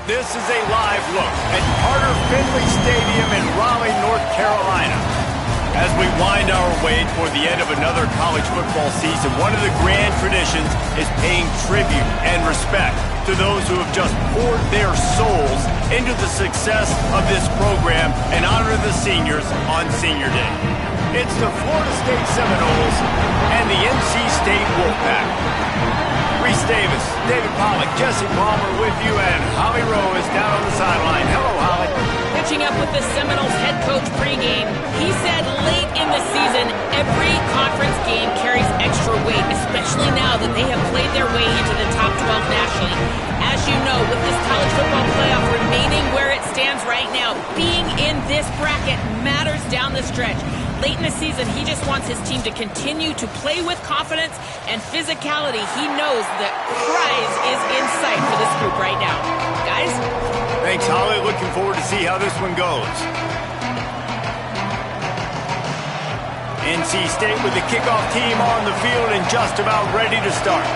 This is a live look at Carter Finley Stadium in Raleigh, North Carolina. As we wind our way toward the end of another college football season, one of the grand traditions is paying tribute and respect to those who have just poured their souls into the success of this program and honor the seniors on Senior Day. It's the Florida State Seminoles and the NC State Wolfpack. Reese Davis, David Pollack, Jesse Palmer with you, and Holly Rowe is down on the sideline. Hello, Holly. Pitching up with the Seminoles head coach pregame, he said late in the season, every conference game carries extra weight, especially now that they have played their way into the top 12 nationally. As you know, with this college football playoff remaining where it stands right now, being in this bracket matters down the stretch. Late in the season, he just wants his team to continue to play with confidence and physicality. He knows the prize is in sight for this group right now. Guys? Thanks, Holly. Looking forward to see how this one goes. NC State with the kickoff team on the field and just about ready to start.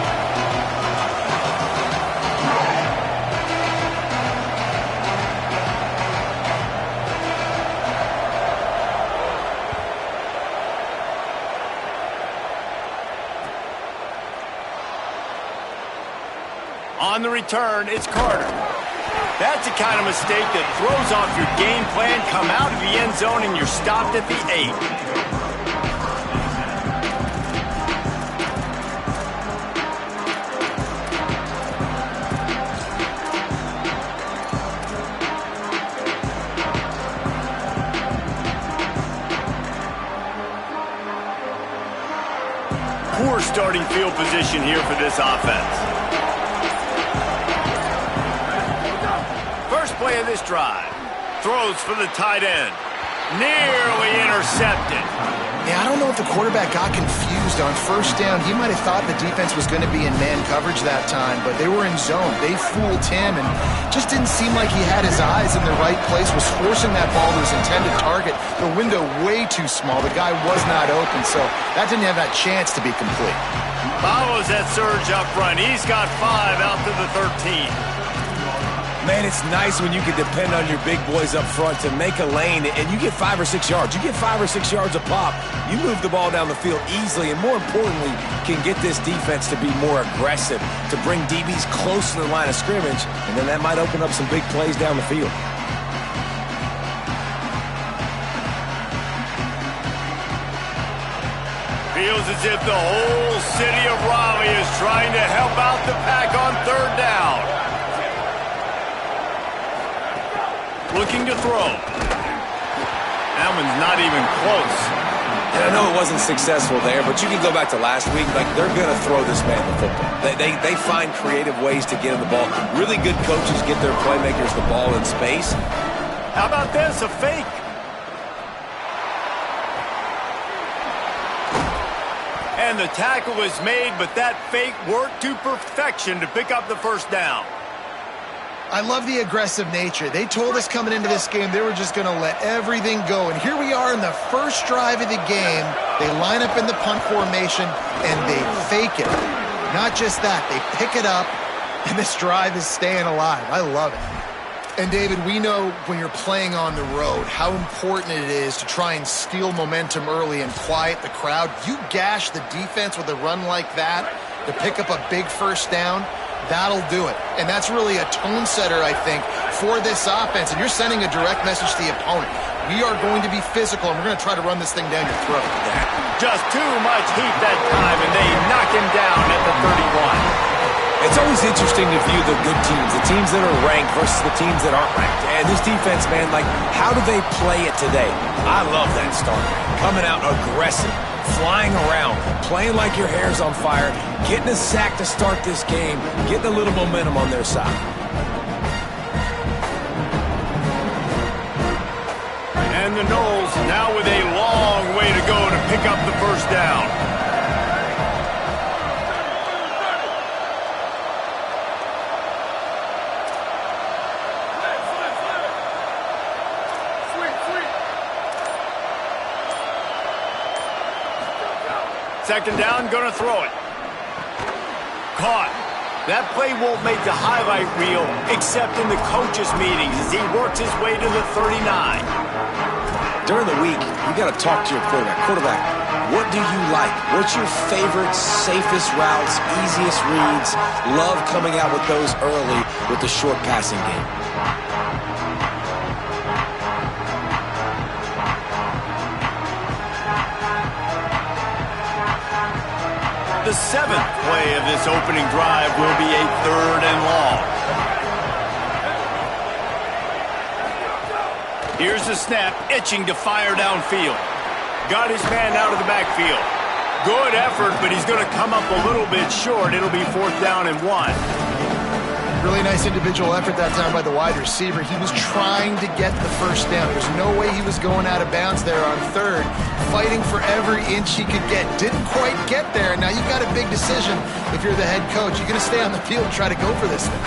On the return, it's Carter. That's the kind of mistake that throws off your game plan. Come out of the end zone and you're stopped at the 8. Poor starting field position here for this offense. Play of this drive. Throws for the tight end. Nearly intercepted. Yeah, I don't know if the quarterback got confused on first down. He might have thought the defense was going to be in man coverage that time, but they were in zone. They fooled him and just didn't seem like he had his eyes in the right place, was forcing that ball to his intended target. The window way too small. The guy was not open, so that didn't have that chance to be complete. Follows that surge up front. He's got 5 out to the 13. Man, it's nice when you can depend on your big boys up front to make a lane, and you get 5 or 6 yards. You get 5 or 6 yards a pop. You move the ball down the field easily, and more importantly, can get this defense to be more aggressive, to bring DBs close to the line of scrimmage, and then that might open up some big plays down the field. Feels as if the whole city of Raleigh is trying to help out the pack on third down. Looking to throw. That one's not even close. And I know it wasn't successful there, but you can go back to last week. Like, they're going to throw this man the football. They find creative ways to get him the ball. Really good coaches get their playmakers the ball in space. How about this? A fake. And the tackle is made, but that fake worked to perfection to pick up the first down. I love the aggressive nature. They told us coming into this game they were just going to let everything go. And here we are in the first drive of the game. They line up in the punt formation, and they fake it. Not just that, they pick it up, and this drive is staying alive. I love it. And, David, we know when you're playing on the road how important it is to try and steal momentum early and quiet the crowd. You gash the defense with a run like that to pick up a big first down. That'll do it. And that's really a tone setter, I think, for this offense. And you're sending a direct message to the opponent. We are going to be physical, and we're going to try to run this thing down your throat. Just too much heat that time, and they knock him down at the 31. It's always interesting to view the good teams, the teams that are ranked versus the teams that aren't ranked. And this defense, man, like, how do they play it today? I love that start. Coming out aggressive, flying around, playing like your hair's on fire, getting a sack to start this game, getting a little momentum on their side. And the Noles now with a long way to go to pick up the first down. Second down, going to throw it. Caught. That play won't make the highlight reel except in the coaches' meetings as he works his way to the 39. During the week, you got to talk to your quarterback. Quarterback, what do you like? What's your favorite, safest routes, easiest reads? Love coming out with those early with the short passing game. The 7th play of this opening drive will be a 3rd and long. Here's the snap, itching to fire downfield. Got his man out of the backfield. Good effort, but he's going to come up a little bit short. It'll be 4th down and 1. Really nice individual effort that time by the wide receiver. He was trying to get the first down. There's no way he was going out of bounds there on 3rd. Fighting for every inch he could get. Didn't quite get there. Now you've got a big decision if you're the head coach. You're going to stay on the field and try to go for this thing.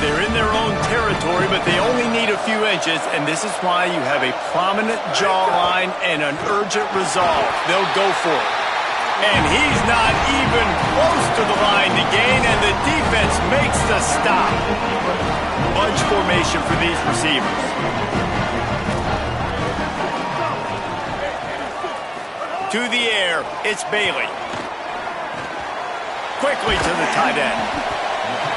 They're in their own territory, but they only need a few inches, and this is why you have a prominent jawline and an urgent resolve. They'll go for it. And he's not even close to the line to gain, and the defense makes the stop. Bunch formation for these receivers. To the air, it's Bailey. Quickly to the tight end.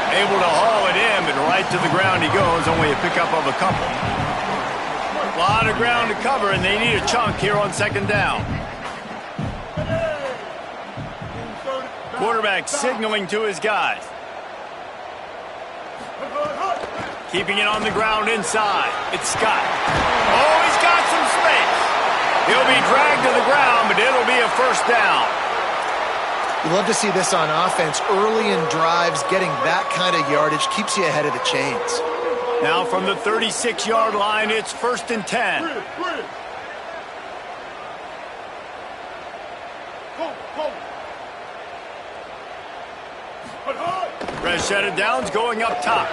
Able to haul it in, but right to the ground he goes, only a pickup of a couple. A lot of ground to cover, and they need a chunk here on 2nd down. Quarterback signaling to his guys. Keeping it on the ground inside. It's Scott. Oh, he's got some space. He'll be dragged to the ground, but it'll be a 1st down. You love to see this on offense. Early in drives, getting that kind of yardage keeps you ahead of the chains. Now from the 36-yard line, it's 1st and 10. Fresh set of downs going up top.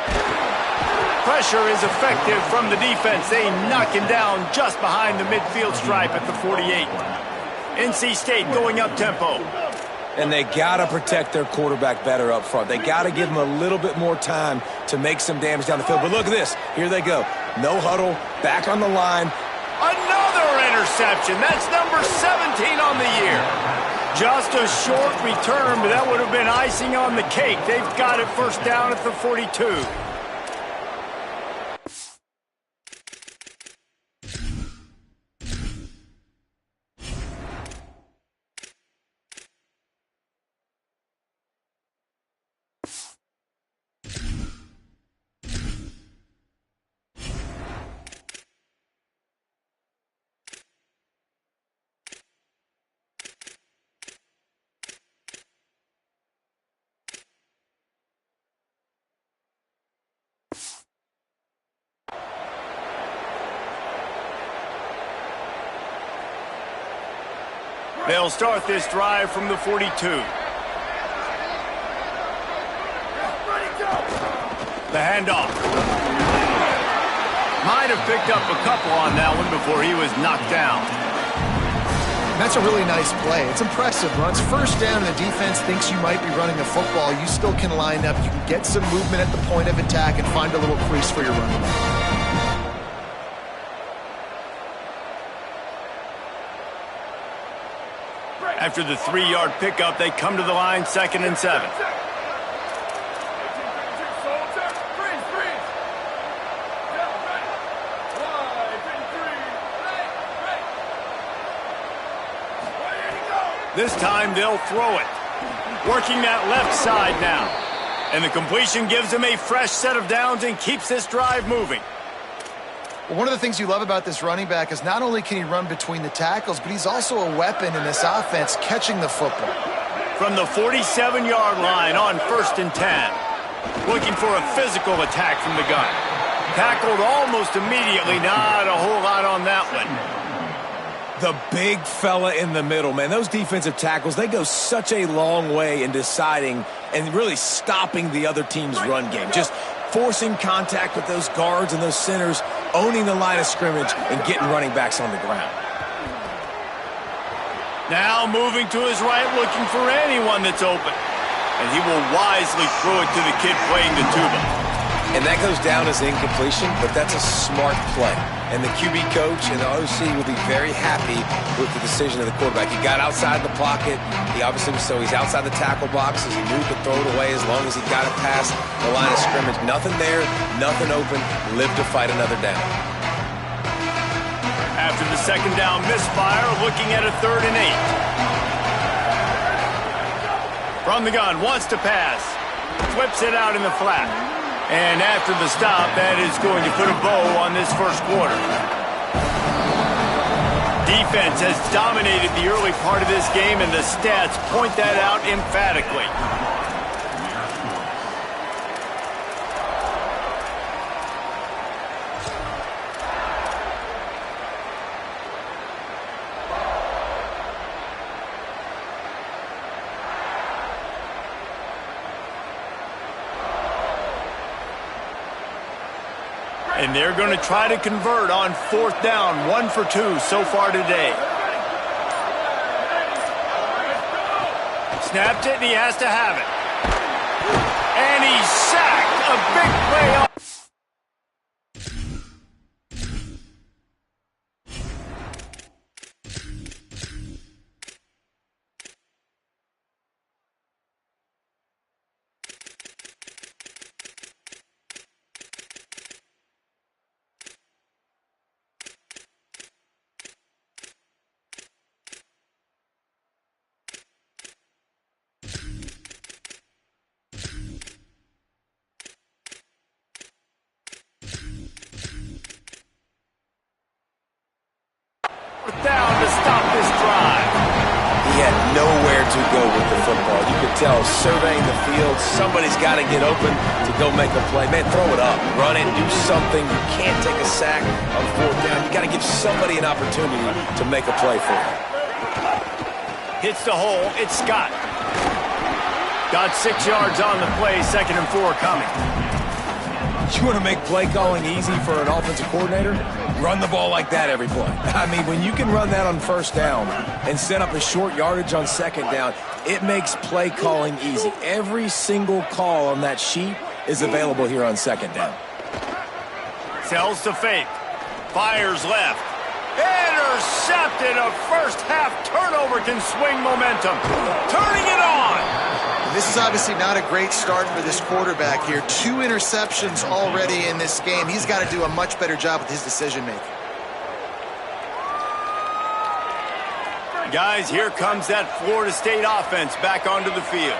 Pressure is effective from the defense. They knock him down just behind the midfield stripe at the 48. NC State going up tempo. And they got to protect their quarterback better up front. They got to give him a little bit more time to make some damage down the field. But look at this. Here they go. No huddle. Back on the line. Another interception. That's number 17 on the year. Just a short return, but that would have been icing on the cake. They've got it 1st down at the 42. They'll start this drive from the 42. The handoff. Might have picked up a couple on that one before he was knocked down. That's a really nice play. It's impressive. When it's 1st down and the defense thinks you might be running the football, you still can line up. You can get some movement at the point of attack and find a little crease for your running back. After the 3-yard pickup, they come to the line 2nd and 7. This time they'll throw it. Working that left side now. And the completion gives him a fresh set of downs and keeps this drive moving. Well, one of the things you love about this running back is not only can he run between the tackles, but he's also a weapon in this offense catching the football. From the 47-yard line on 1st and 10. Looking for a physical attack from the gun. Tackled almost immediately. Not a whole lot on that one. The big fella in the middle, man. Those defensive tackles, they go such a long way in deciding and really stopping the other team's run game. Just forcing contact with those guards and those centers. owning the line of scrimmage and getting running backs on the ground. Now moving to his right, looking for anyone that's open. And he will wisely throw it to the kid playing the tuba. And that goes down as incompletion, but that's a smart play. And the QB coach and the OC will be very happy with the decision of the quarterback. He got outside the pocket. He obviously was, so he's outside the tackle boxes. He knew he could throw it away as long as he got it past the line of scrimmage. Nothing there, nothing open. Live to fight another down. After the second down misfire, looking at a 3rd and 8. From the gun, wants to pass. Flips it out in the flat. And after the stop, that is going to put a bow on this first quarter. Defense has dominated the early part of this game, and the stats point that out emphatically. And they're going to try to convert on 4th down, 1 for 2 so far today. Snapped it, and he has to have it. And he's sacked. A big play off. Down to stop this drive. He had nowhere to go with the football. You could tell, surveying the field, somebody's got to get open to go make a play. Man, throw it up, run it, do something. You can't take a sack on 4th down. You got to give somebody an opportunity to make a play for you. Hits the hole. It's Scott. Got 6 yards on the play. 2nd and 4 coming. You want to make play calling easy for an offensive coordinator? Run the ball like that every play. I mean, when you can run that on 1st down and set up a short yardage on 2nd down, it makes play calling easy. Every single call on that sheet is available here on 2nd down. Sells to fake. Fires left. Intercepted. A first-half turnover can swing momentum. Turning it on. This is obviously not a great start for this quarterback here. 2 interceptions already in this game. He's got to do a much better job with his decision-making. Guys, here comes that Florida State offense back onto the field.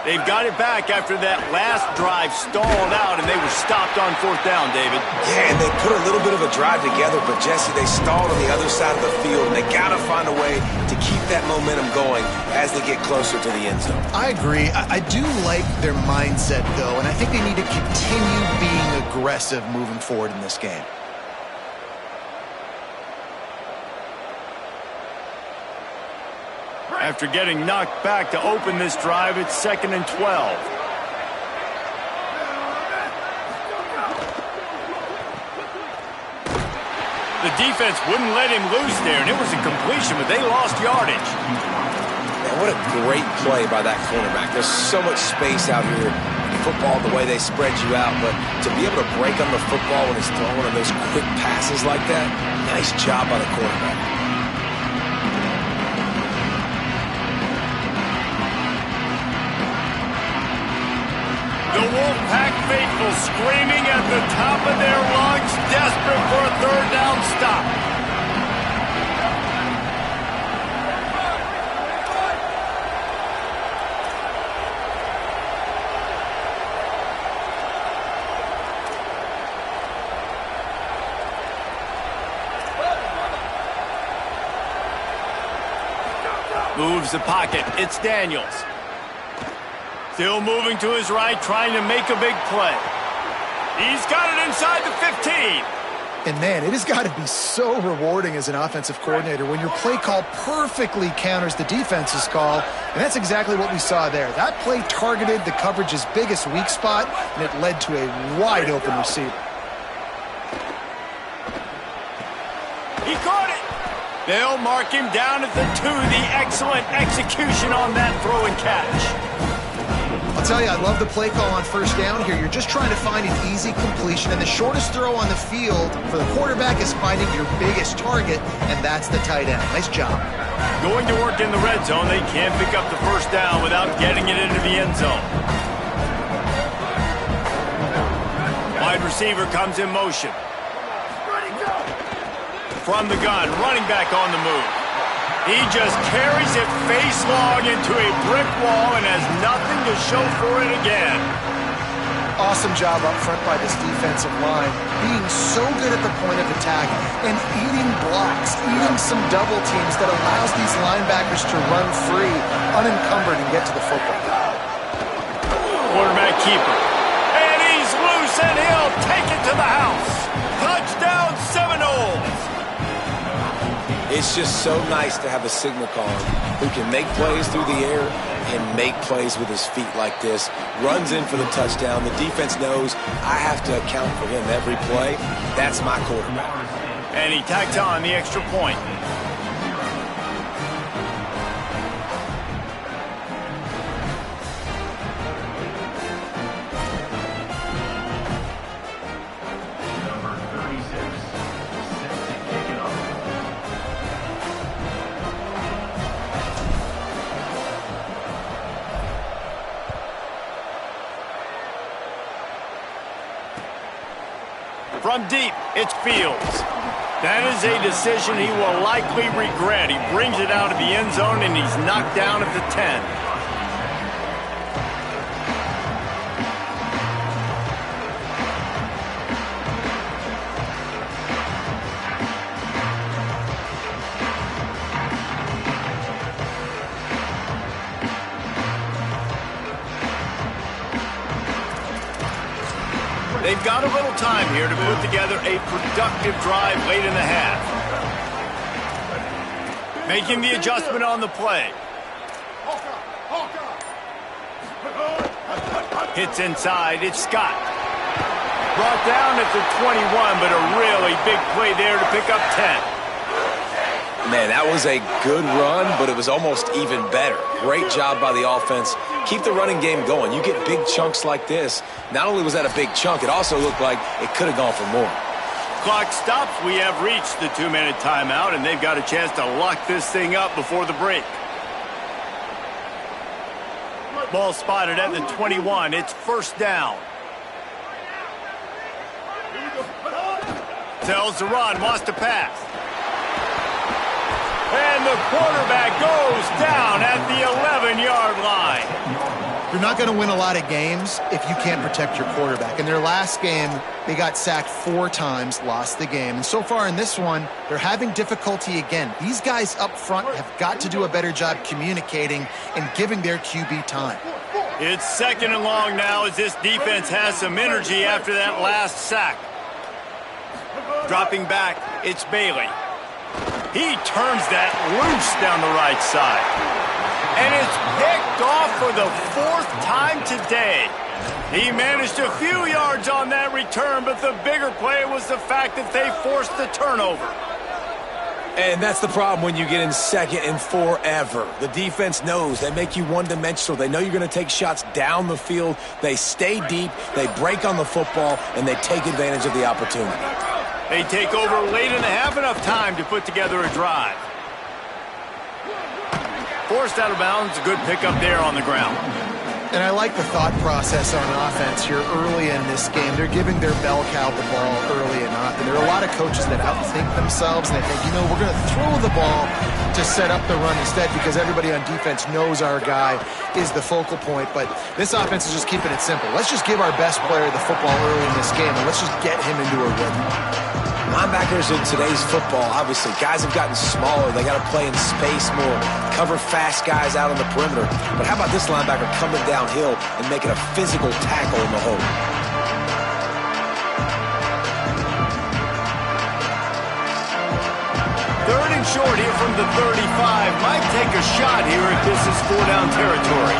They've got it back after that last drive stalled out, and they were stopped on 4th down, David. Yeah, and they put a little bit of a drive together, but, Jesse, they stalled on the other side of the field, and they got to find a way to keep that momentum going as they get closer to the end zone. I agree. I do like their mindset, though, and I think they need to continue being aggressive moving forward in this game. After getting knocked back to open this drive, it's 2nd and 12. The defense wouldn't let him loose there, and it was a completion, but they lost yardage. Man, what a great play by that cornerback. There's so much space out here in football, the way they spread you out, but to be able to break on the football when it's throwing on those quick passes like that, nice job by the quarterback. The Wolfpack faithful screaming at the top of their lungs, desperate for a 3rd down stop. Moves the pocket. It's Daniels. Still moving to his right, trying to make a big play. He's got it inside the 15. And, man, it has got to be so rewarding as an offensive coordinator when your play call perfectly counters the defense's call, and that's exactly what we saw there. That play targeted the coverage's biggest weak spot, and it led to a wide-open receiver. He caught it. They'll mark him down at the 2. The excellent execution on that throw and catch. I'll tell you, I love the play call on first down here. You're just trying to find an easy completion, and the shortest throw on the field for the quarterback is finding your biggest target, and that's the tight end. Nice job. Going to work in the red zone, they can't pick up the first down without getting it into the end zone. Wide receiver comes in motion. From the gun, running back on the move. He just carries it face long into a brick wall and has nothing to show for it again. Awesome job up front by this defensive line, being so good at the point of attack and eating blocks, eating some double teams that allows these linebackers to run free, unencumbered, and get to the football. Quarterback keeper. And he's loose, and he'll take it to the house. Touchdown Seminoles. It's just so nice to have a signal caller who can make plays through the air and make plays with his feet like this. Runs in for the touchdown. The defense knows I have to account for him every play. That's my quarterback. And he tacks on the extra point. From deep, it's Fields. That is a decision he will likely regret. He brings it out of the end zone, and he's knocked down at the 10. They've got a little time here to put together a productive drive late in the half. Making the adjustment on the play. Hits inside, it's Scott. Brought down at the 21, but a really big play there to pick up 10. Man, that was a good run, but it was almost even better. Great job by the offense. Keep the running game going. You get big chunks like this. Not only was that a big chunk, it also looked like it could have gone for more. Clock stops. We have reached the 2-minute timeout, and they've got a chance to lock this thing up before the break. Ball spotted at the 21. It's first down. Tells to run, wants to pass. And the quarterback goes down at the 11-yard line. You're not going to win a lot of games if you can't protect your quarterback. In their last game, they got sacked 4 times, lost the game. And so far in this one, they're having difficulty again. These guys up front have got to do a better job communicating and giving their QB time. It's second and long now as this defense has some energy after that last sack. Dropping back, it's Bailey. He turns that loose down the right side. And it's picked off for the 4th time today. He managed a few yards on that return, but the bigger play was the fact that they forced the turnover. And that's the problem when you get in second and forever. The defense knows they make you one-dimensional. They know you're going to take shots down the field. They stay deep, they break on the football, and they take advantage of the opportunity. They take over late in the half, enough time to put together a drive. Forced out of bounds, a good pickup there on the ground. And I like the thought process on offense here early in this game. They're giving their bell cow the ball early and often. There are a lot of coaches that outthink themselves, and they think, you know, we're going to throw the ball to set up the run instead because everybody on defense knows our guy is the focal point. But this offense is just keeping it simple. Let's just give our best player the football early in this game, and let's just get him into a rhythm. Linebackers in today's football, obviously, guys have gotten smaller. They got to play in space more, cover fast guys out on the perimeter. But how about this linebacker coming downhill and making a physical tackle in the hole? Third and short here from the 35. Might take a shot here if this is 4-down territory.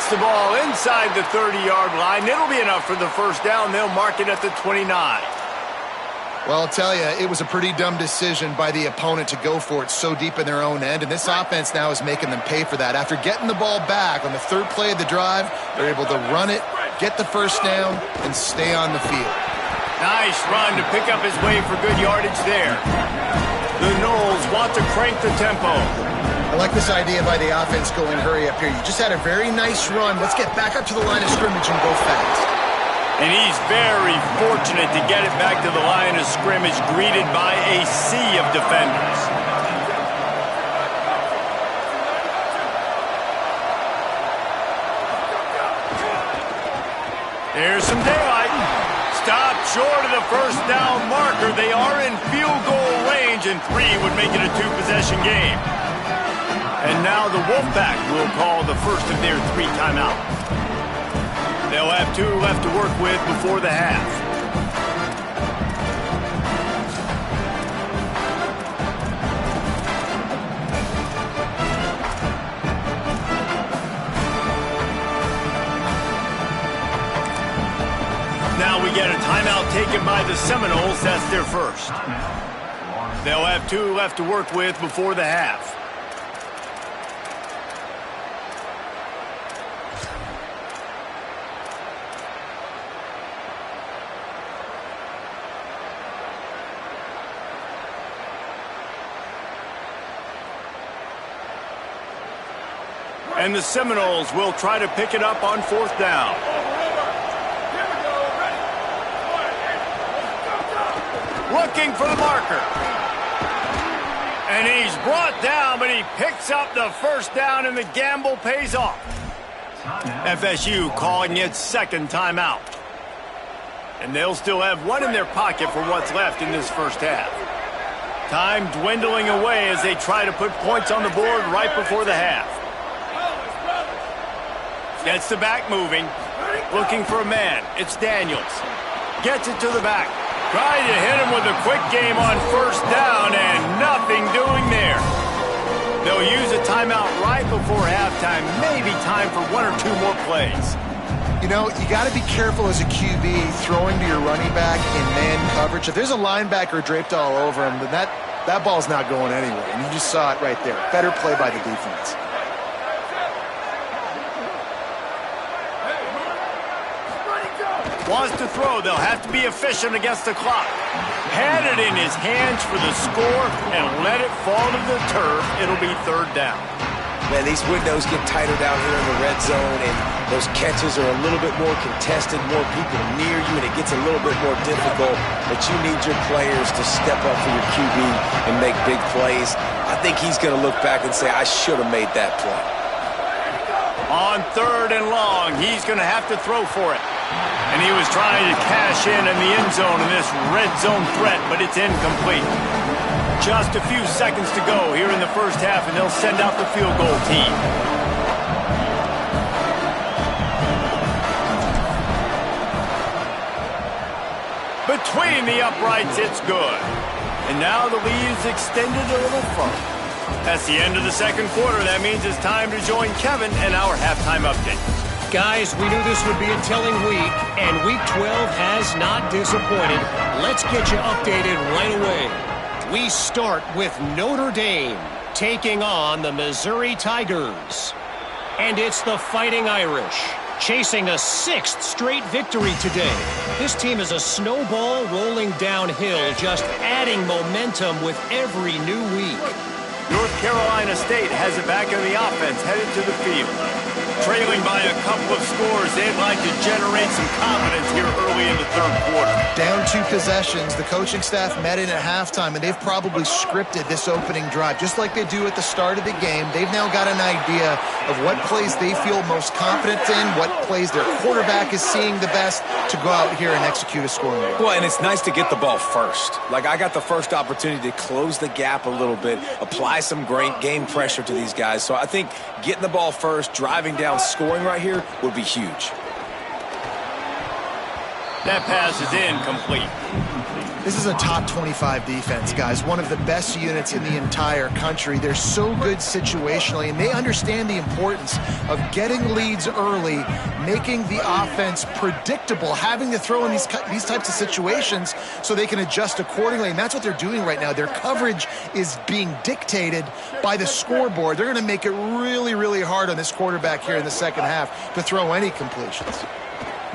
Gets the ball inside the 30-yard line. It'll be enough for the first down. They'll mark it at the 29. Well, I'll tell you, it was a pretty dumb decision by the opponent to go for it so deep in their own end, and this offense now is making them pay for that. After getting the ball back on the third play of the drive, they're able to run it, get the first down, and stay on the field. Nice run to pick up his way for good yardage there. The Noles want to crank the tempo. I like this idea by the offense going hurry up here. You just had a very nice run. Let's get back up to the line of scrimmage and go fast. And he's very fortunate to get it back to the line of scrimmage, greeted by a sea of defenders. There's some daylight. Stopped short of the first down marker. They are in field goal range, and 3 would make it a 2-possession game. And now the Wolfpack will call the first of their 3 timeouts. They'll have 2 left to work with before the half. Now we get a timeout taken by the Seminoles. That's their first. They'll have 2 left to work with before the half. And the Seminoles will try to pick it up on 4th down. Looking for the marker. And he's brought down, but he picks up the first down, and the gamble pays off. FSU calling its 2nd timeout. And they'll still have 1 in their pocket for what's left in this first half. Time dwindling away as they try to put points on the board right before the half. Gets the back moving. Looking for a man. It's Daniels. Gets it to the back. Trying to hit him with a quick game on first down, and nothing doing there. They'll use a timeout right before halftime. Maybe time for 1 or 2 more plays. You know, you got to be careful as a QB throwing to your running back in man coverage. If there's a linebacker draped all over him, then that ball's not going anywhere. And you just saw it right there. Better play by the defense. Wants to throw. They'll have to be efficient against the clock. Had it in his hands for the score and let it fall to the turf. It'll be 3rd down. Man, these windows get tighter down here in the red zone, and those catches are a little bit more contested, more people near you, and it gets a little bit more difficult. But you need your players to step up for your QB and make big plays. I think he's going to look back and say, I should have made that play. On 3rd and long, he's going to have to throw for it. And he was trying to cash in the end zone in this red zone threat, but it's incomplete. Just a few seconds to go here in the first half, and they'll send out the field goal team. Between the uprights, it's good. And now the lead is extended a little further. That's the end of the 2nd quarter. That means it's time to join Kevin and our halftime update. Guys, we knew this would be a telling week, and Week 12 has not disappointed. Let's get you updated right away. We start with Notre Dame taking on the Missouri Tigers. And it's the Fighting Irish chasing a 6th straight victory today. This team is a snowball rolling downhill, just adding momentum with every new week. North Carolina State has it back on the offense, headed to the field. Trailing by a couple of scores, they'd like to generate some confidence here early in the 3rd quarter. Down 2 possessions, the coaching staff met in at halftime, and they've probably scripted this opening drive. Just like they do at the start of the game, they've now got an idea of what plays they feel most confident in, what plays their quarterback is seeing the best to go out here and execute a scoring drive. Well, and it's nice to get the ball first. Like, I got the first opportunity to close the gap a little bit, apply some great game pressure to these guys. So I think getting the ball first, driving down, scoring right here would be huge. That pass is incomplete. This is a top 25 defense, guys. One of the best units in the entire country. They're so good situationally, and they understand the importance of getting leads early, making the offense predictable, having to throw in these types of situations so they can adjust accordingly, and that's what they're doing right now. Their coverage is being dictated by the scoreboard. They're going to make it really, really hard on this quarterback here in the second half to throw any completions.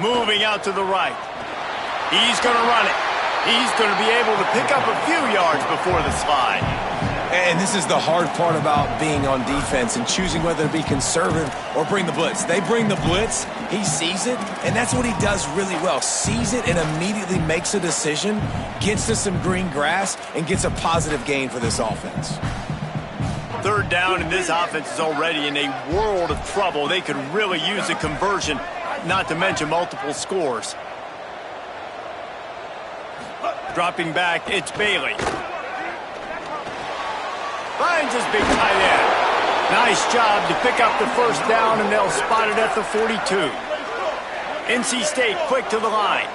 Moving out to the right. He's going to run it. He's going to be able to pick up a few yards before the slide. And this is the hard part about being on defense and choosing whether to be conservative or bring the blitz. They bring the blitz, he sees it, and that's what he does really well. Sees it and immediately makes a decision, gets to some green grass, and gets a positive gain for this offense. Third down, and this offense is already in a world of trouble. They could really use a conversion, not to mention multiple scores. Dropping back, it's Bailey. Finds his big tight end. Nice job to pick up the first down, and they'll spot it at the 42. NC State quick to the line.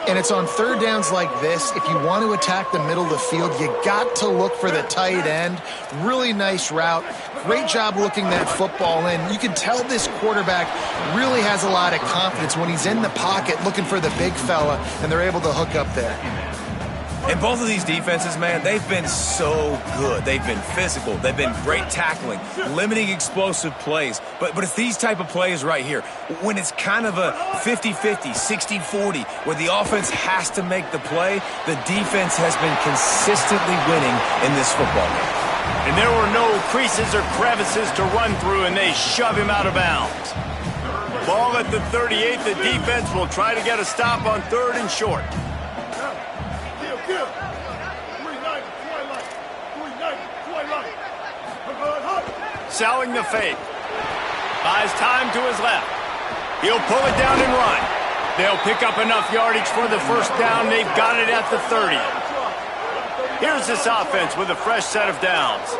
And it's on third downs like this. If you want to attack the middle of the field, you got to look for the tight end. Really nice route. Great job looking that football in. You can tell this quarterback really has a lot of confidence when he's in the pocket looking for the big fella, and they're able to hook up there. And both of these defenses, man, they've been so good. They've been physical. They've been great tackling, limiting explosive plays. But it's these type of plays right here. When it's kind of a 50-50, 60-40, where the offense has to make the play, the defense has been consistently winning in this football game. And there were no creases or crevices to run through, and they shove him out of bounds. Ball at the 38. The defense will try to get a stop on third and short. Selling the fake. Buys time to his left. He'll pull it down and run. They'll pick up enough yardage for the first down. They've got it at the 30. Here's this offense with a fresh set of downs.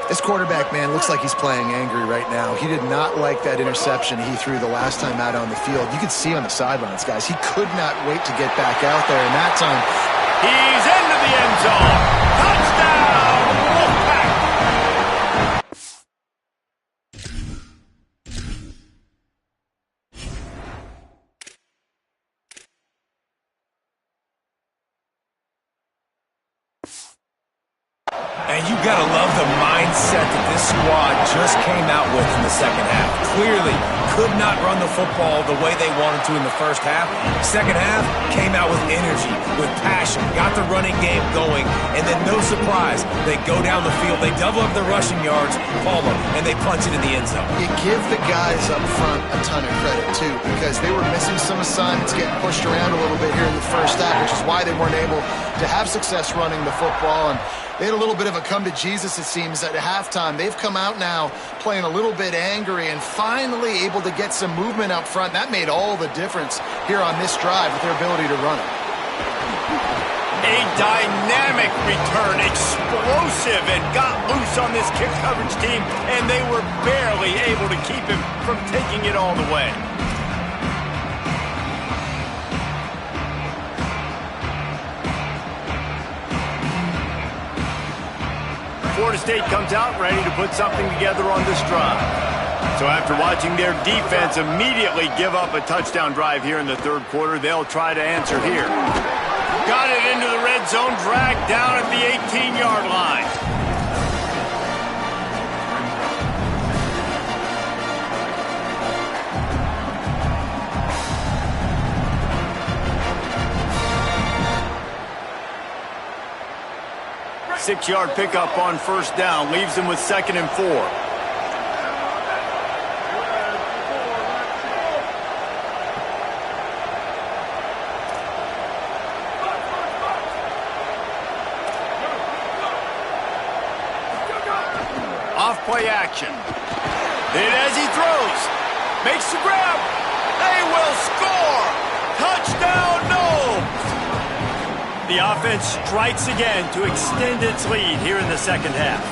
This quarterback, man, looks like he's playing angry right now. He did not like that interception he threw the last time out on the field. You could see on the sidelines, guys. He could not wait to get back out there, and that time he's into the end zone. Touchdown, Wolfpack. And you got to love the mindset that this squad just came out with in the second half. Clearly could not run the football the way they wanted to in the first half. Second half came out with energy, with passion, got the running game going, and then no surprise, they go down the field, they double up their rushing yards, Palmer, and they punch it in the end zone. You give the guys up front a ton of credit, too, because they were missing some assignments, getting pushed around a little bit here in the first half, which is why they weren't able to have success running the football. And they had a little bit of a come to Jesus, it seems, at halftime. They've come out now playing a little bit angry and finally able to get some movement up front. That made all the difference here on this drive with their ability to run it. A dynamic return, explosive, and got loose on this kick coverage team, and they were barely able to keep him from taking it all the way. Florida State comes out ready to put something together on this drive. So after watching their defense immediately give up a touchdown drive here in the third quarter, they'll try to answer here. Got it into the red zone, dragged down at the 18-yard line. Six-yard pickup on first down, leaves them with 2nd and 4. Off play action. Then as he throws, makes the grab. They will score. Touchdown, Noles. The offense strikes again to extend its lead here in the second half.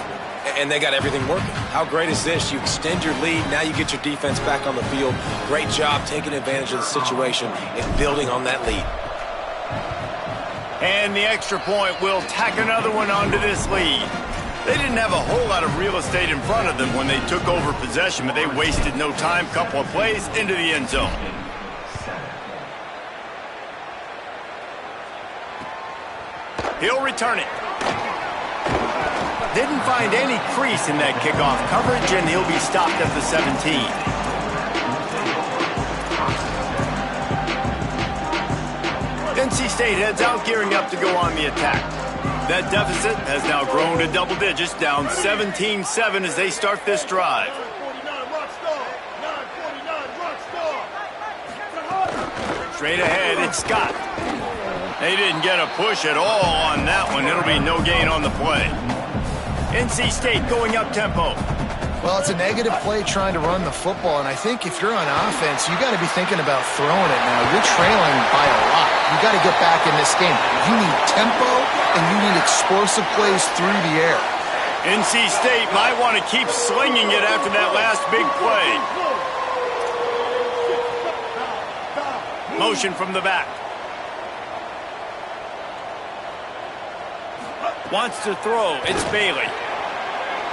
And they got everything working. How great is this? You extend your lead, now you get your defense back on the field. Great job taking advantage of the situation and building on that lead. And the extra point will tack another one onto this lead. They didn't have a whole lot of real estate in front of them when they took over possession, but they wasted no time. Couple of plays into the end zone. He'll return it. Didn't find any crease in that kickoff coverage, and he'll be stopped at the 17. NC State heads out, gearing up to go on the attack. That deficit has now grown to double digits, down 17-7 as they start this drive. Straight ahead, it's Scott. They didn't get a push at all on that one. It'll be no gain on the play. NC State going up-tempo. Well, it's a negative play trying to run the football, and I think if you're on offense, you got to be thinking about throwing it now. You're trailing by a lot. You got to get back in this game. You need tempo, and you need explosive plays through the air. NC State might want to keep slinging it after that last big play. Motion from the back. Wants to throw. It's Bailey.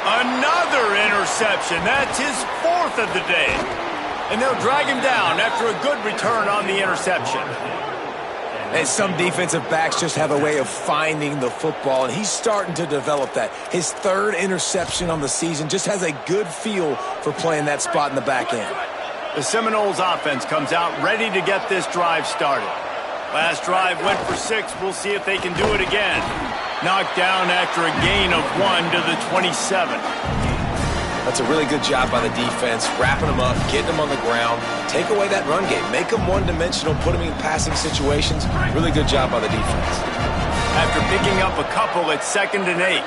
Another interception. That's his fourth of the day. And they'll drag him down after a good return on the interception. And some defensive backs just have a way of finding the football, and he's starting to develop that. His third interception on the season, just has a good feel for playing that spot in the back end. The Seminoles offense comes out ready to get this drive started. Last drive went for 6. We'll see if they can do it again. Knocked down after a gain of 1 to the 27. That's a really good job by the defense, wrapping them up, getting them on the ground, take away that run game, make them one-dimensional, put them in passing situations. Really good job by the defense. After picking up a couple, it's 2nd and 8.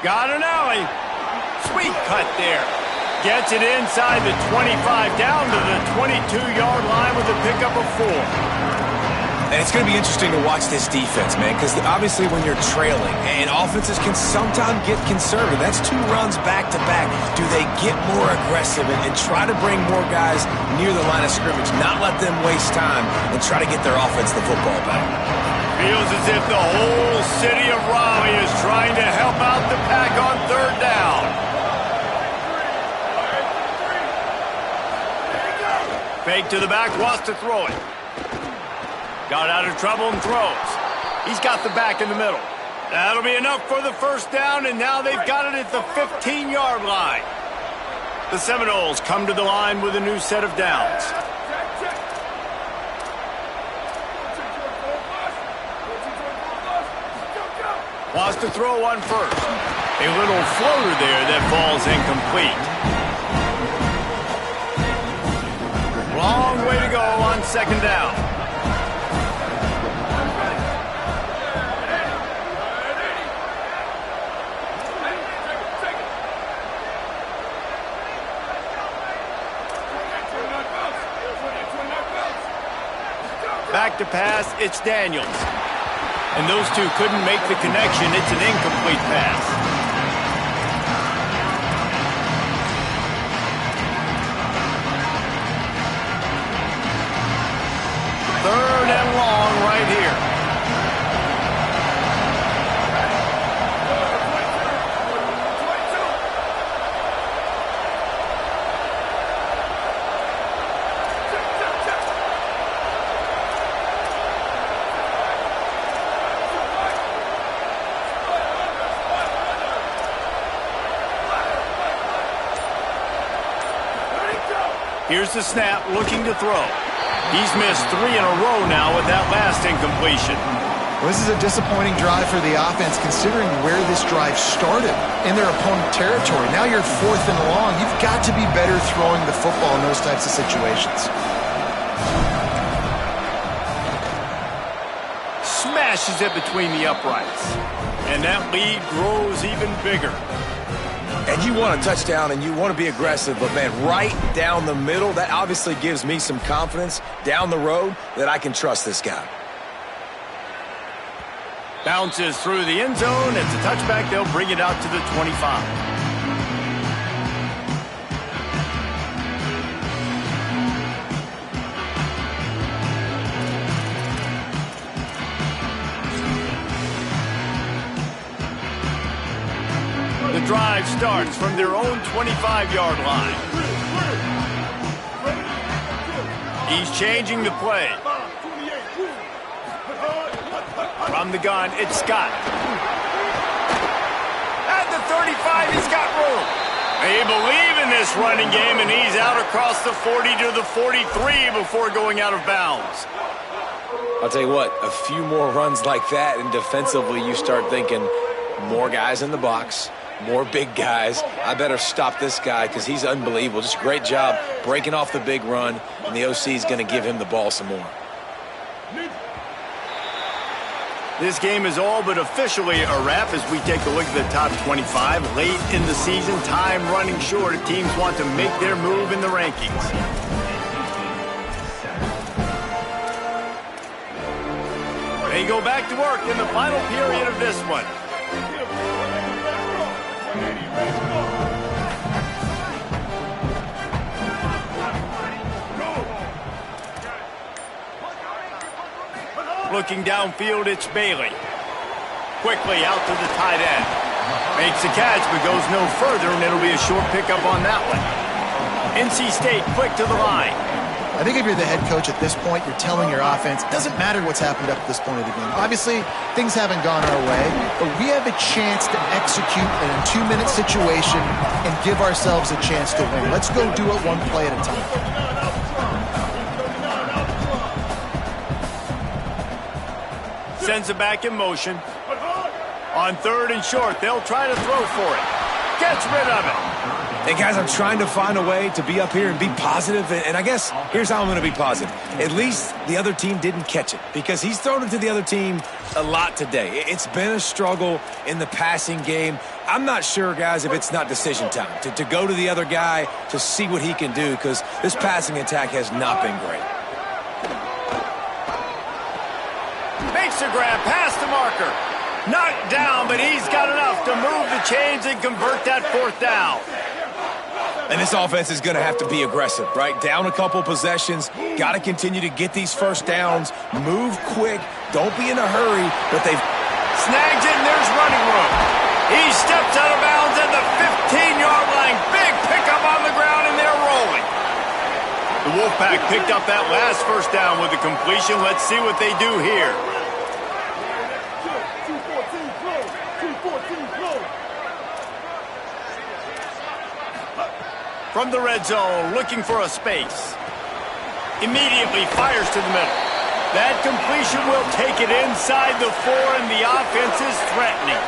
Got an alley. Sweet cut there. Gets it inside the 25, down to the 22-yard line with a pickup of 4. And it's going to be interesting to watch this defense, man, because obviously when you're trailing, and offenses can sometimes get conservative. That's 2 runs back-to-back. Do they get more aggressive and try to bring more guys near the line of scrimmage, not let them waste time, and try to get their offense the football back? Feels as if the whole city of Raleigh is trying to help out the Pack on 3rd down. Fake to the back, wants to throw it. Got out of trouble and throws. He's got the back in the middle. That'll be enough for the 1st down, and now they've got it at the 15-yard line. The Seminoles come to the line with a new set of downs. Wants to throw one first. A little floater there that falls incomplete. Long way to go on 2nd down. Back to pass, it's Daniels. And those two couldn't make the connection. It's an incomplete pass. 3rd and long right here. Here's the snap, looking to throw. He's missed 3 in a row now with that last incompletion. Well, this is a disappointing drive for the offense considering where this drive started in their opponent territory. Now you're 4th and long. You've got to be better throwing the football in those types of situations. Smashes it between the uprights. And that lead grows even bigger. And you want a touchdown and you want to be aggressive, but, man, right down the middle, that obviously gives me some confidence down the road that I can trust this guy. Bounces through the end zone. It's a touchback. They'll bring it out to the 25. drive starts from their own 25-yard line. He's changing the play. From the gun, it's Scott. At the 35, he's got room. They believe in this running game, and he's out across the 40 to the 43 before going out of bounds. I'll tell you what, a few more runs like that, and defensively you start thinking more guys in the box, more big guys. I better stop this guy because he's unbelievable. Just a great job breaking off the big run, and the OC is going to give him the ball some more. This game is all but officially a wrap as we take a look at the top 25. Late in the season, time running short. Teams want to make their move in the rankings. They go back to work in the final period of this one. Looking downfield, it's Bailey. Quickly out to the tight end. Makes the catch, but goes no further, and it'll be a short pickup on that one. NC State quick to the line. I think if you're the head coach at this point, you're telling your offense, it doesn't matter what's happened up to this point of the game. Obviously, things haven't gone our way, but we have a chance to execute in a 2-minute situation and give ourselves a chance to win. Let's go do it one play at a time. Sends it back in motion. On 3rd and short, they'll try to throw for it. Gets rid of it. Hey, guys, I'm trying to find a way to be up here and be positive, and I guess here's how I'm going to be positive. At least the other team didn't catch it because he's thrown it to the other team a lot today. It's been a struggle in the passing game. I'm not sure, guys, if it's not decision time to go to the other guy to see what he can do because this passing attack has not been great. Makes a grab past the marker. Knocked down, but he's got enough to move the chains and convert that 4th down. And this offense is going to have to be aggressive, right? Down a couple possessions. Got to continue to get these first downs. Move quick. Don't be in a hurry. But they've snags it, and there's running room. He steps out of bounds at the 15-yard line. Big pickup on the ground, and they're rolling. The Wolfpack picked up that last first down with a completion. Let's see what they do here. From the red zone, looking for a space. Immediately fires to the middle. That completion will take it inside the 4, and the offense is threatening.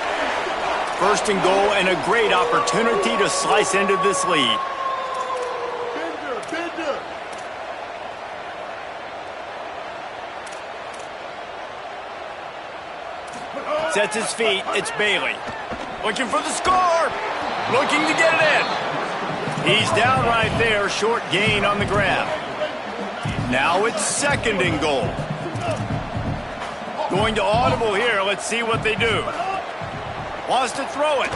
1st and goal, and a great opportunity to slice into this lead. Sets his feet, it's Bailey. Looking for the score! Looking to get it in. He's down right there, short gain on the grab. Now it's 2nd and goal. Going to audible here, let's see what they do. Wants to throw it.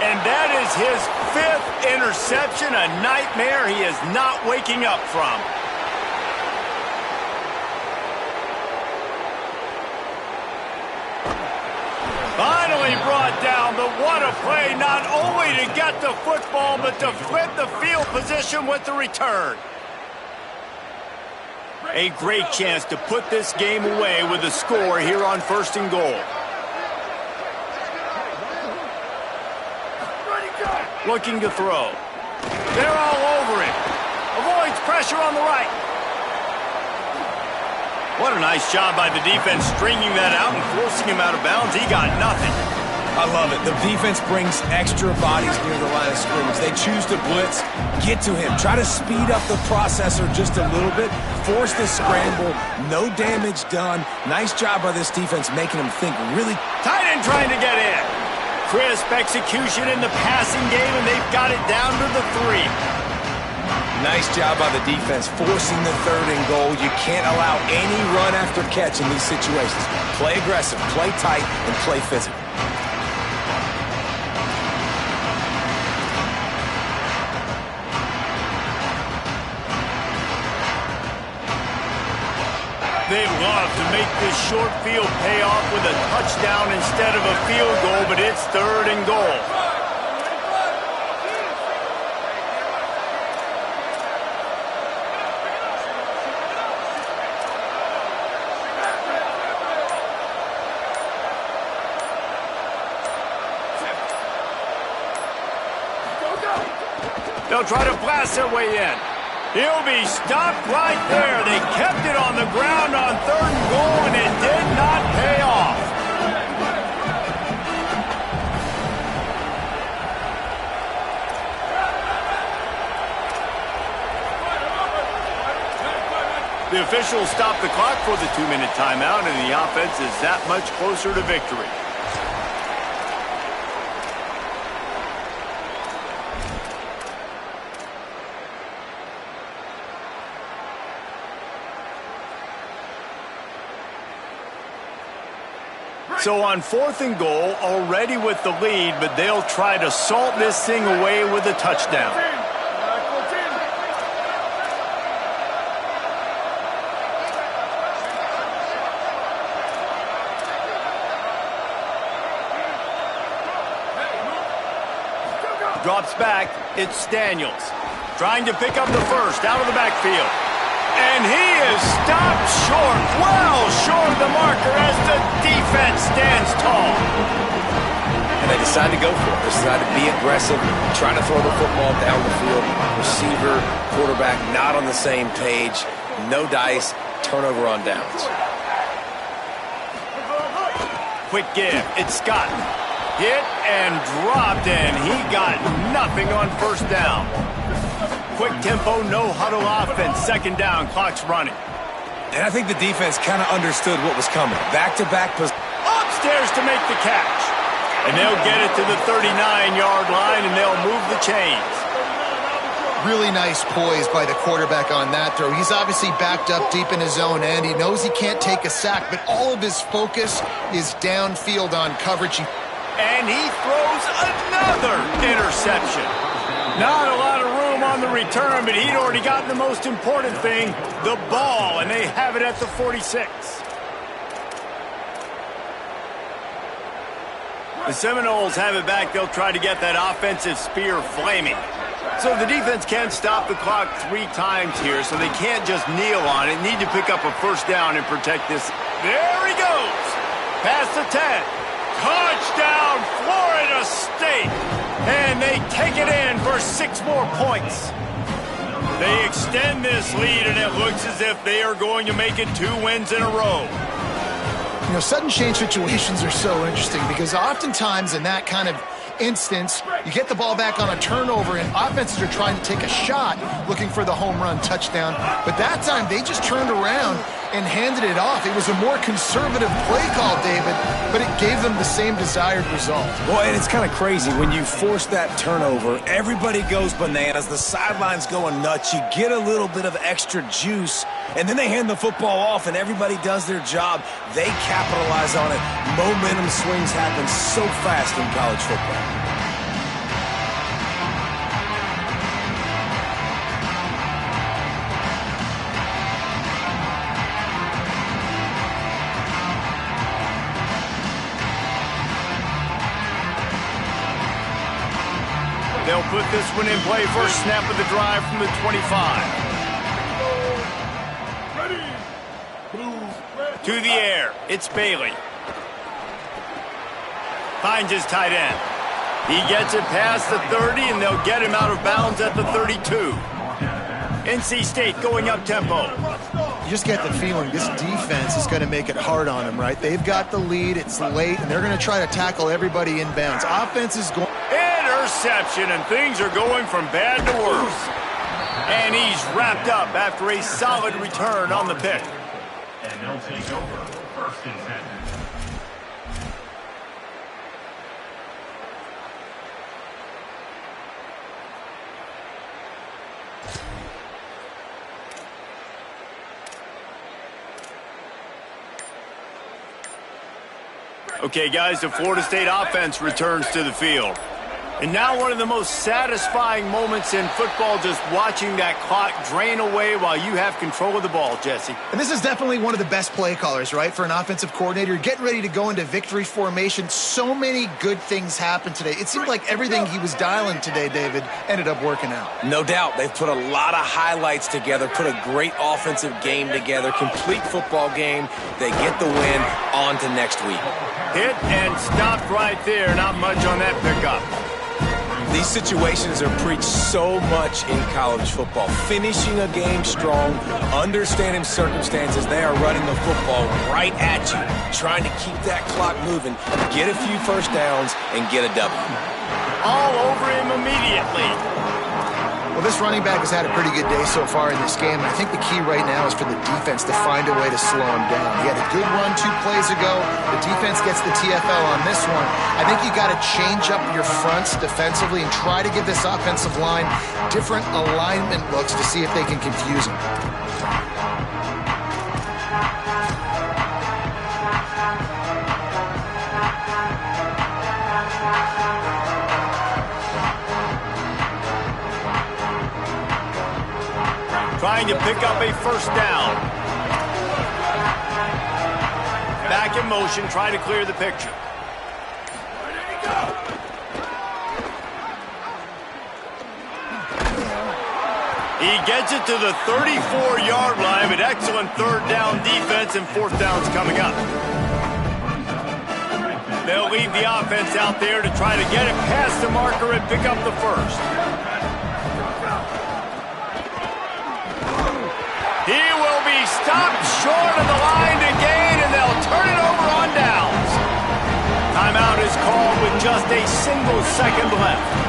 And that is his 5th interception, a nightmare he is not waking up from. Finally brought down, but what a play, not only to get the football, but to flip the field position with the return. A great chance to put this game away with a score here on 1st and goal. Looking to throw. They're all over him. Avoids pressure on the right. What a nice job by the defense stringing that out and forcing him out of bounds. He got nothing. I love it. The defense brings extra bodies near the line of scrimmage. They choose to blitz, get to him, try to speed up the processor just a little bit, force the scramble, no damage done. Nice job by this defense making him think really. Tight end trying to get in. Crisp execution in the passing game, and they've got it down to the 3. Nice job by the defense forcing the 3rd and goal. You can't allow any run after catch in these situations. Play aggressive, play tight, and play physical. They'd love to make this short field pay off with a touchdown instead of a field goal, but it's 3rd and goal. They'll try to blast their way in. He'll be stopped right there. They kept it on the ground on 3rd and goal, and it did not pay off. The officials stopped the clock for the 2-minute timeout, and the offense is that much closer to victory. So on 4th and goal, already with the lead, but they'll try to salt this thing away with a touchdown. Drops back, it's Daniels. Trying to pick up the first out of the backfield. And he is stopped short, well short of the marker as the defense stands tall. And they decide to go for it. They decide to be aggressive, trying to throw the football down the field. Receiver, quarterback not on the same page. No dice, turnover on downs. Quick give, it's Scott. Hit and dropped, and he got nothing on 1st down. Quick tempo, no huddle offense. 2nd down, clock's running. And I think the defense kind of understood what was coming. Back-to-back upstairs to make the catch. And they'll get it to the 39-yard line, and they'll move the chains. Really nice poise by the quarterback on that throw. He's obviously backed up deep in his own end. He knows he can't take a sack, but all of his focus is downfield on coverage. And he throws another interception. Not a lot of room on the return, but he'd already gotten the most important thing, the ball, and they have it at the 46. The Seminoles have it back. They'll try to get that offensive spear flaming. So the defense can't stop the clock 3 times here, so they can't just kneel on it. Need to pick up a 1st down and protect this. There he goes. Past the 10. Touchdown, Florida State. And they take it in for 6 more points. They extend this lead, and it looks as if they are going to make it 2 wins in a row. You know, sudden change situations are so interesting because oftentimes in that kind of instance, you get the ball back on a turnover and offenses are trying to take a shot looking for the home run touchdown. But that time they just turned around and handed it off. It was a more conservative play call, David, but it gave them the same desired result. Well, and it's kind of crazy. When you force that turnover, everybody goes bananas. The sideline's going nuts. You get a little bit of extra juice, and then they hand the football off, and everybody does their job. They capitalize on it. Momentum swings happen so fast in college football. They'll put this one in play. First snap of the drive from the 25. To the air. It's Bailey. Finds his tight end. He gets it past the 30, and they'll get him out of bounds at the 32. NC State going up tempo. You just get the feeling this defense is going to make it hard on them, right? They've got the lead. It's late, and they're going to try to tackle everybody in bounds. Offense is going... Interception, and things are going from bad to worse. And he's wrapped up after a solid return on the pick. And they'll take over 1st and 10. Okay, guys, the Florida State offense returns to the field. And now one of the most satisfying moments in football, just watching that clock drain away while you have control of the ball, Jesse. And this is definitely one of the best play callers, right, for an offensive coordinator. Getting ready to go into victory formation. So many good things happened today. It seemed like everything he was dialing today, David, ended up working out. No doubt. They've put a lot of highlights together, put a great offensive game together, complete football game. They get the win. On to next week. Hit and stopped right there. Not much on that pickup. These situations are preached so much in college football. Finishing a game strong, understanding circumstances. They are running the football right at you, trying to keep that clock moving, get a few first downs, and get a W. All over him immediately. Well, this running back has had a pretty good day so far in this game, and I think the key right now is for the defense to find a way to slow him down. He had a good run 2 plays ago. The defense gets the TFL on this one. I think you got to change up your fronts defensively and try to give this offensive line different alignment looks to see if they can confuse him. Trying to pick up a first down. Back in motion, trying to clear the picture. He gets it to the 34-yard line, but excellent third down defense, and fourth down's coming up. They'll leave the offense out there to try to get it past the marker and pick up the first. He will be stopped short of the line to gain, and they'll turn it over on downs. Timeout is called with just a single second left.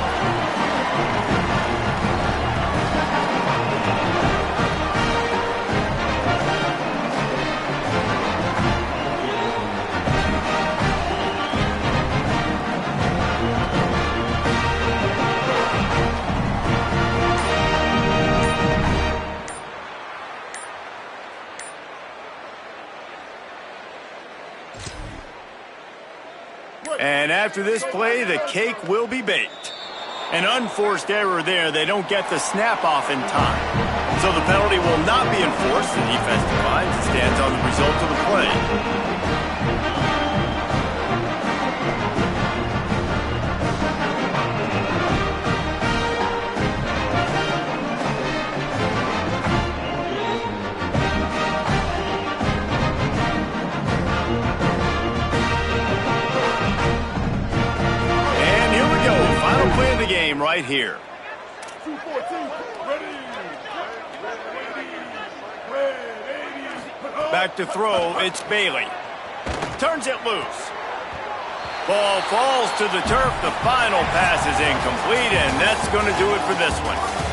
And after this play, the cake will be baked. An unforced error there. They don't get the snap off in time. So the penalty will not be enforced. The defense declines and stands on the result of the play. Play of the game right here. Back to throw, it's Bailey. Turns it loose. Ball falls to the turf. The final pass is incomplete, and that's going to do it for this one.